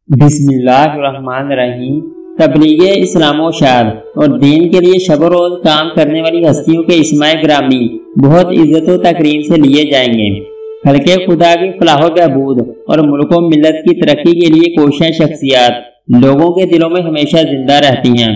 بسم اللہ الرحمن الرحیم۔ تبلیغ اسلام و شاد اور دین کے لیے شب و روز کام کرنے والی ہستیوں کے اسماء گرامی بہت عزت و تکریم سے لیے جائیں گے۔ خلق خدا کی فلاح و بہبود اور ملک و ملت کی ترقی کے لیے کوشاں شخصیات لوگوں کے دلوں میں ہمیشہ زندہ رہتی ہیں،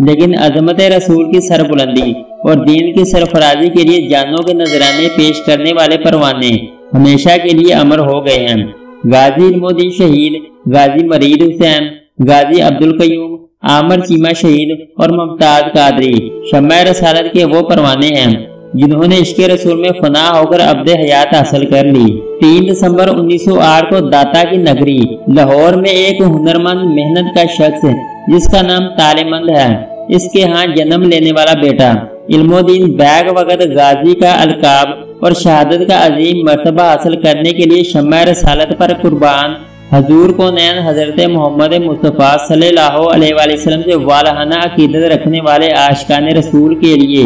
لیکن عظمت رسول کی سربلندی اور دین کی سرفرازی کے لیے جانوں کے نذرانے پیش کرنے والے پروانے ہمیشہ کے لیے امر ہو گئے ہیں۔ غازی علم الدین شہید، غازی مرید حسین، غازی عبدالقیوم، عامر چیمہ شہید اور ممتاز قادری شمع رسالت کے وہ پروانے ہیں جنہوں نے عشق رسول میں فنا ہو کر ابد حیات حاصل کر لی۔ 3 دسمبر 1908 کو داتا کی نگری لاہور میں ایک ہنرمند محنت کا شخص جس کا نام طالمند ہے، اس کے ہاں جنم لینے والا بیٹا علم الدین بیگ وقت غازی کا القاب اور شہادت کا عظیم مرتبہ حاصل کرنے کے لیے شمع رسالت پر قربان حضور کونین حضرت محمد مصطفیٰ صلی اللہ علیہ وآلہ وسلم سے والہانہ عقیدت رکھنے والے عاشقان رسول کے لیے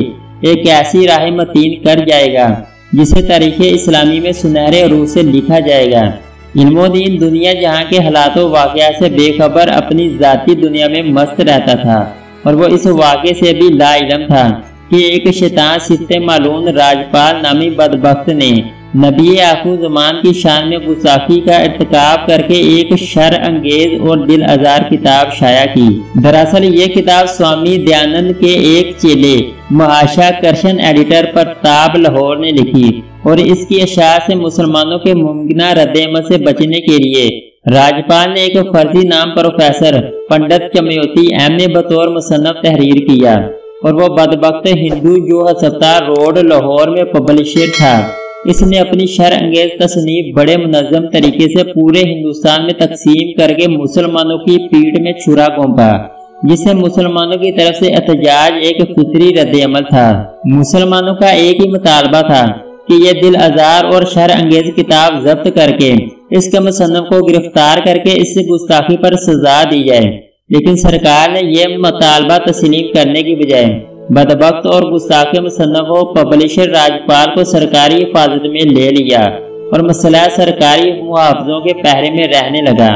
ایک ایسی راہ متین کر جائے گا جسے تاریخ اسلامی میں سنہرے عروج سے لکھا جائے گا۔ علم الدین دنیا جہاں کے حالات و واقعات سے بے خبر اپنی ذاتی دنیا میں مست رہتا تھا، اور وہ اس واقعے سے بھی لا علم تھا کہ ایک شیطان ست معلوم راجپال نامی بدبخت نے نبی آخر زمان کی شان میں گستاخی کا ارتکاب کر کے ایک شر انگیز اور دل آزار کتاب شائع کی۔ دراصل یہ کتاب سوامی دیانند کے ایک چیلے مہاشا کرشن ایڈیٹر پرتاب لاہور نے لکھی، اور اس کی اشاعت سے مسلمانوں کے ممکنہ رد عمل سے بچنے کے لیے راجپال نے ایک فرضی نام پروفیسر پنڈت چمیوتی ایم اے بطور مصنف تحریر کیا، اور وہ بدبخت ہندو جو ہسپتال روڈ لاہور میں پبلشر تھا۔ اس نے اپنی شر انگیز تصنیف بڑے منظم طریقے سے پورے ہندوستان میں تقسیم کر کے مسلمانوں کی پیٹھ میں چھرا گھونپا، جس سے مسلمانوں کی طرف سے احتجاج ایک فطری رد عمل تھا۔ مسلمانوں کا ایک ہی مطالبہ تھا کہ یہ دل آزار اور شر انگیز کتاب ضبط کر کے اس کے مصنف کو گرفتار کر کے اس سے گستاخی پر سزا دی جائے، لیکن سرکار نے یہ مطالبہ تسلیم کرنے کی بجائے بدبخت اور گستاخ مصنف و پبلشر راجپال کو سرکاری حفاظت میں لے لیا اور مسئلہ سرکاری محافظوں کے پہرے میں رہنے لگا۔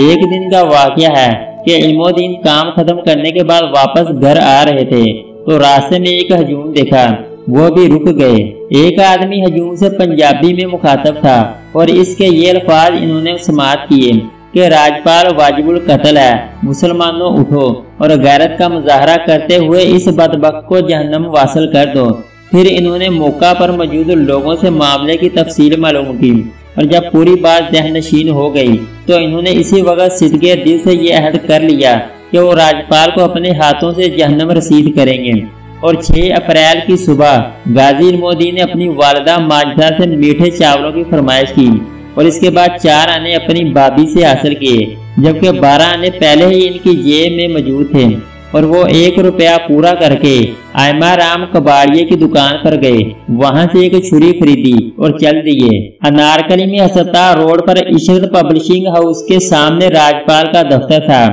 ایک دن کا واقعہ ہے کہ علم الدین کام ختم کرنے کے بعد واپس گھر آ رہے تھے تو راستے میں ایک ہجوم دیکھا، وہ بھی رک گئے۔ ایک آدمی ہجوم سے پنجابی میں مخاطب تھا اور اس کے یہ الفاظ انہوں نے سماعت کیے کہ راجپال واجب القتل ہے، مسلمانوں اٹھو اور غیرت کا مظاہرہ کرتے ہوئے اس بدبخت کو جہنم واصل کر دو۔ پھر انہوں نے موقع پر موجود لوگوں سے معاملے کی تفصیل معلوم کی، اور جب پوری بات ذہن نشین ہو گئی تو انہوں نے اسی وقت صدقے دل سے یہ عہد کر لیا کہ وہ راجپال کو اپنے ہاتھوں سے جہنم رسید کریں گے۔ اور 6 اپریل کی صبح غازی علم الدین نے اپنی والدہ ماجدہ سے میٹھے چاولوں کی فرمائش کی، اور اس کے بعد 4 آنے اپنی بابی سے حاصل کیے، جبکہ 12 آنے پہلے ہی ان کی جیب میں موجود تھے، اور وہ 1 روپیہ پورا کر کے آئمہ رام کباڑیے کی دکان پر گئے، وہاں سے ایک چھری خریدی اور چل دیے۔ انارکلی میں ہسپتال روڈ پر عشرت پبلشنگ ہاؤس کے سامنے راجپال کا دفتر تھا،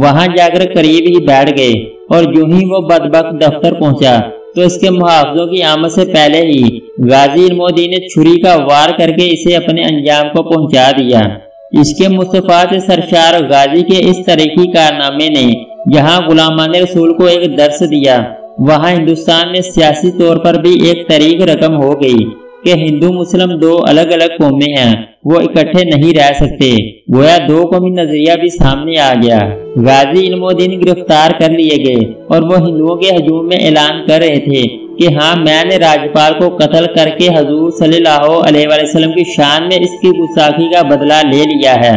وہاں جا کر قریب ہی بیٹھ گئے، اور جو ہی وہ بدبخت دفتر پہنچا تو اس کے محافظوں کی آمد سے پہلے ہی غازی علم الدین نے چھری کا وار کر کے اسے اپنے انجام کو پہنچا دیا۔ عشق مصطفیٰ سے سرشار غازی کے اس تاریخی کارنامے نے جہاں غلامان رسول کو ایک درس دیا، وہاں ہندوستان میں سیاسی طور پر بھی ایک تاریخ رقم ہو گئی کہ ہندو مسلم 2 الگ الگ قومیں ہیں، وہ اکٹھے نہیں رہ سکتے، گویا 2 قومی نظریہ بھی سامنے آ گیا۔ غازی علم الدین گرفتار کر لیے گئے، اور وہ ہندوؤں کے ہجوم میں اعلان کر رہے تھے کہ ہاں میں نے راجپال کو قتل کر کے حضور صلی اللہ علیہ وآلہ وسلم کی شان میں اس کی گستاخی کا بدلہ لے لیا ہے۔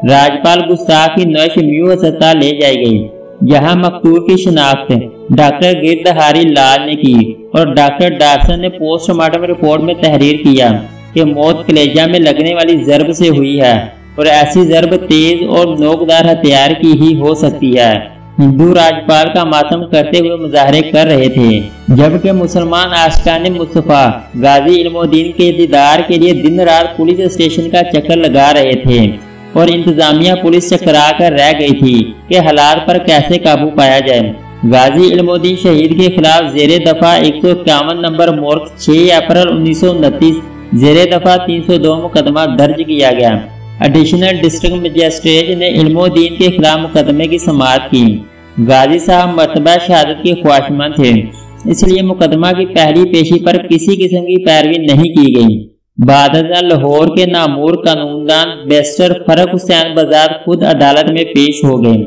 راجپال گستاخ کی نوش میو ہسپتال لے جائی گئی، جہاں مقتول کی شناخت ڈاکٹر گردہاری لال نے کی، اور ڈاکٹر ڈارسن نے پوسٹ مارٹم رپورٹ میں تحریر کیا کہ موت کلیجہ میں لگنے والی ضرب سے ہوئی ہے، اور ایسی ضرب تیز اور نوکدار ہتھیار کی ہی ہو سکتی ہے۔ ہندو راجپال کا ماتم کرتے ہوئے مظاہرے کر رہے تھے، جبکہ مسلمان عاشقان مصطفیٰ غازی علم الدین کے دیدار کے لیے دن رات پولیس اسٹیشن کا چکر لگا رہے تھے، اور انتظامیہ پولیس چکرا کر رہ گئی تھی کہ حالات پر کیسے قابو پایا جائے۔ غازی علم الدین شہید کے خلاف زیر دفعہ 151 نمبر مورخ 6 اپریل 1929 زیر دفعہ 302 مقدمہ درج کیا گیا۔ ایڈیشنل ڈسٹرکٹ مجسٹریٹ نے علم و دین کے خلاف مقدمے کی سماعت کی۔ غازی صاحب مرتبہ شہادت کے خواہشمند تھے، اس لیے مقدمہ کی پہلی پیشی پر کسی قسم کی پیروی نہیں کی گئی۔ بعد ازاں لاہور کے نامور قانوندان بیرسٹر فرخ حسین بذات خود عدالت میں پیش ہو گئے۔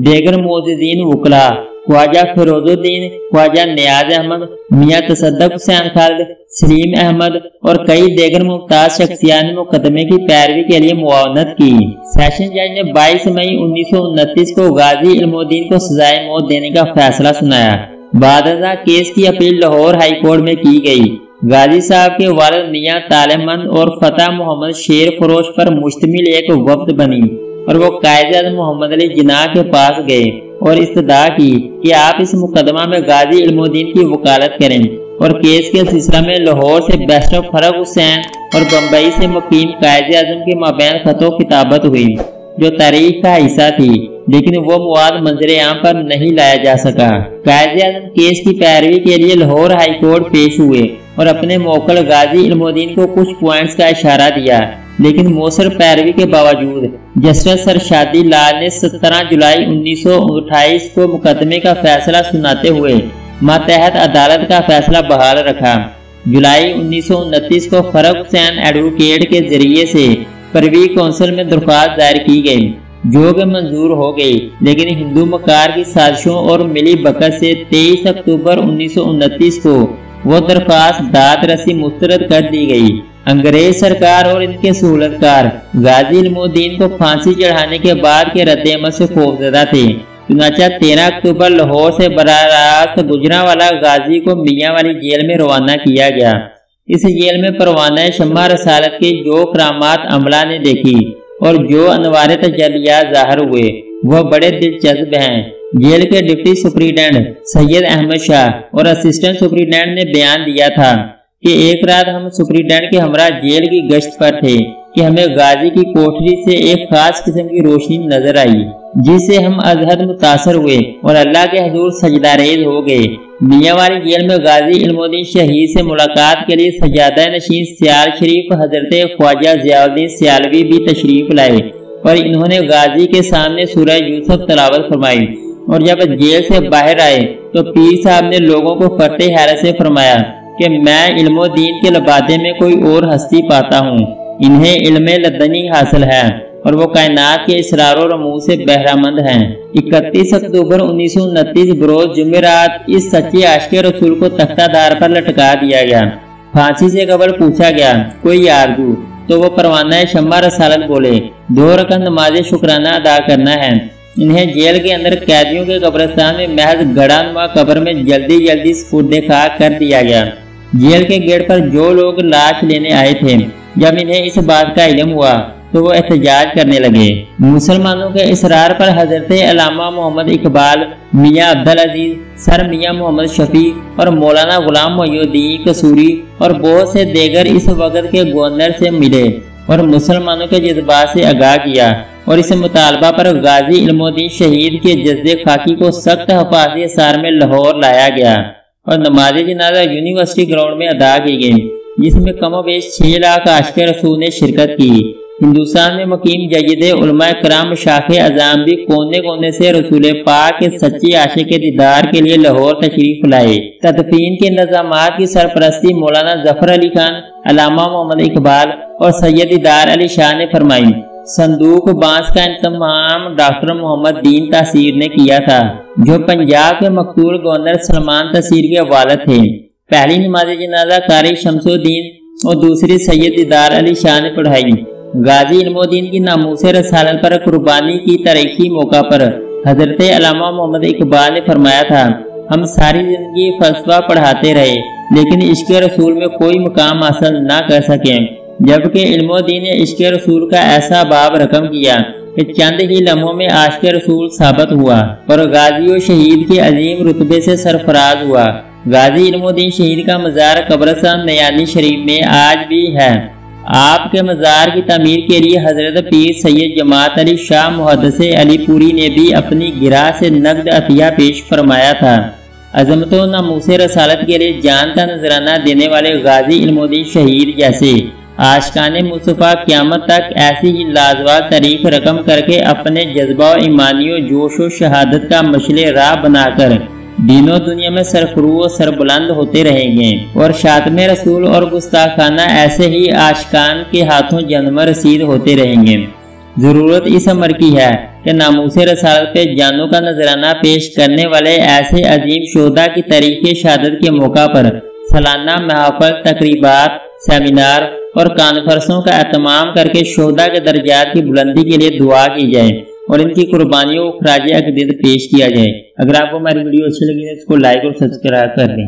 دیگر معززین وکلاء خواجہ فیروز الدین، خواجہ نیاز احمد، میاں تصدق حسین خالد، سلیم احمد اور کئی دیگر ممتاز شخصیات نے مقدمے کی پیروی کے لیے معاونت کی۔ سیشن جج نے 22 مئی 1929 کو غازی علم الدین کو سزائے موت دینے کا فیصلہ سنایا۔ بعد ازاں کیس کی اپیل لاہور ہائی کورٹ میں کی گئی۔ غازی صاحب کے والد میاں طالب مند اور فتح محمد شیر فروش پر مشتمل ایک وفد بنی اور وہ قائد اعظم محمد علی جناح کے پاس گئے اور استدعا کی کہ آپ اس مقدمہ میں غازی علم الدین کی وکالت کریں، اور کیس کے سلسلہ میں لاہور سے بیرسٹر فرخ حسین اور بمبئی سے مقیم قائد اعظم کے مابین خط و کتابت ہوئی جو تاریخ کا حصہ تھی، لیکن وہ مواد منظر عام پر نہیں لایا جا سکا۔ قائد اعظم کیس کی پیروی کے لیے لاہور ہائی کورٹ پیش ہوئے اور اپنے موکل غازی علم الدین کو کچھ پوائنٹس کا اشارہ دیا، لیکن مؤثر پیروی کے باوجود جسٹس سر شادی لال نے 17 جولائی 1928 کو مقدمے کا فیصلہ سناتے ہوئے ماتحت عدالت کا فیصلہ بحال رکھا۔ جولائی 1929 کو فرخ حسین ایڈوکیٹ کے ذریعے سے پروی کونسل میں درخواست دائر کی گئی جو کہ منظور ہو گئی، لیکن ہندو مکار کی سازشوں اور ملی بھگت سے 23 اکتوبر 1929 کو وہ درخواست داد رسی مسترد کر دی گئی۔ انگریز سرکار اور ان کے سہولتکار غازی علم الدین کو پھانسی چڑھانے کے بعد کے رد عمل سے خوفزدہ تھے، چنانچہ 13 اکتوبر لاہور سے براہ راست گجرانوالہ غازی کو میاں والی جیل میں روانہ کیا گیا۔ اس جیل میں پروانہ شمع رسالت کے جو کرامات عملہ نے دیکھی اور جو انوار تجلیات ظاہر ہوئے وہ بڑے دلچسپ ہیں۔ جیل کے ڈپٹی سپریڈنٹ سید احمد شاہ اور اسسٹنٹ سپریڈنٹ نے بیان دیا تھا کہ ایک رات ہم سپریڈنٹ کے ہمراہ جیل کی گشت پر تھے کہ ہمیں غازی کی کوٹری سے ایک خاص قسم کی روشنی نظر آئی جس سے ہم از حد متاثر ہوئے اور اللہ کے حضور سجدہ ریز ہو گئے۔ میاں والی جیل میں غازی علم الدین شہید سے ملاقات کے لیے سجادہ نشین سیال شریف حضرت خواجہ ضیاء الدین سیالوی بھی تشریف لائے اور انہوں نے غازی کے سامنے سورہ یوسف تلاوت فرمائی، اور جب جیل سے باہر آئے تو پیر صاحب نے لوگوں کو فرتے حیرت سے فرمایا کہ میں علم الدین کے لبادے میں کوئی اور ہستی پاتا ہوں، انہیں علم لدنی حاصل ہے اور وہ کائنات کے اسرار و رموز سے بہرہ مند ہیں۔ 31 اکتوبر 1929 بروز جمعرات اس سچے عاشق رسول کو تختہ دار پر لٹکا دیا گیا۔ پھانسی سے قبل پوچھا گیا کوئی آرزو، تو وہ پروانہ شمع رسالت بولے 2 رکعت نماز شکرانہ ادا کرنا ہے۔ انہیں جیل کے اندر قیدیوں کے قبرستان میں محض گڑھا نما قبر میں جلدی جلدی سپرد خاک کر دیا گیا۔ جیل کے گیٹ پر جو لوگ لاش لینے آئے تھے جب انہیں اس بات کا علم ہوا تو وہ احتجاج کرنے لگے۔ مسلمانوں کے اصرار پر حضرت علامہ محمد اقبال، میاں عبدالعزیز، سر میاں محمد شفیع اور مولانا غلام محی الدین قصوری اور بہت سے دیگر اس وقت کے گورنر سے ملے اور مسلمانوں کے جذبات سے آگاہ کیا، اور اس مطالبہ پر غازی علم الدین شہید کے جذبے خاکی کو سخت حفاظتی اثار میں لاہور لایا گیا اور نماز جنازہ یونیورسٹی گراؤنڈ میں ادا کی گئی، جس میں کم و بیش 6 لاکھ عاشق رسول نے شرکت کی۔ ہندوستان میں مقیم جید علماء کرام شاخ اعظام بھی کونے کونے سے رسول پاک کے سچے عاشق کے دیدار کے لیے لاہور تشریف لائے۔ تدفین کے انتظامات کی سرپرستی مولانا ظفر علی خان، علامہ محمد اقبال اور سید دیدار علی شاہ نے فرمائی۔ صندوق بانس کا انتظام ڈاکٹر محمد دین تاثیر نے کیا تھا جو پنجاب کے مقتول گورنر سلمان تاثیر کے والد تھے۔ پہلی نماز جنازہ قاری شمس الدین اور دوسری سید دیدار علی شاہ نے پڑھائی۔ غازی علم الدین کی ناموس رسالت پر قربانی کی تاریخی موقع پر حضرت علامہ محمد اقبال نے فرمایا تھا ہم ساری زندگی فلسفہ پڑھاتے رہے لیکن عشق رسول میں کوئی مقام حاصل نہ کر سکیں، جبکہ علم الدین نے عشق رسول کا ایسا باب رقم کیا کہ چند ہی لمحوں میں عاشق رسول ثابت ہوا اور غازی و شہید کے عظیم رتبے سے سرفراز ہوا۔ غازی علم الدین شہید کا مزار قبرستان نیانی شریف میں آج بھی ہے۔ آپ کے مزار کی تعمیر کے لیے حضرت پیر سید جماعت علی شاہ محدث علی پوری نے بھی اپنی گراہ سے نقد عطیہ پیش فرمایا تھا۔ عظمت و ناموس رسالت کے لیے جان کا نذرانہ دینے والے غازی علم الدین شہید جیسے عاشقان مصطفیٰ قیامت تک ایسی ہی لازوال تاریخ رقم کر کے اپنے جذبہ و ایمانی و جوش و شہادت کا مشعل راہ بنا کر دین و دنیا میں سرفرو و سربلند ہوتے رہیں گے، اور شاتم رسول اور گستاخانہ ایسے ہی عاشقان کے ہاتھوں جنم رسید ہوتے رہیں گے۔ ضرورت اس امر کی ہے کہ ناموس رسالت پہ جانوں کا نذرانہ پیش کرنے والے ایسے عظیم شہداء کی تاریخ شہادت کے موقع پر سالانہ محافل، تقریبات، سیمینار اور کانفرنسوں کا اہتمام کر کے شہداء کے درجات کی بلندی کے لیے دعا کی جائے اور ان کی قربانیوں کو خراج عقیدت پیش کیا جائے۔ اگر آپ کو ہماری ویڈیو اچھی لگی تو اس کو لائک اور سبسکرائب کر دیں۔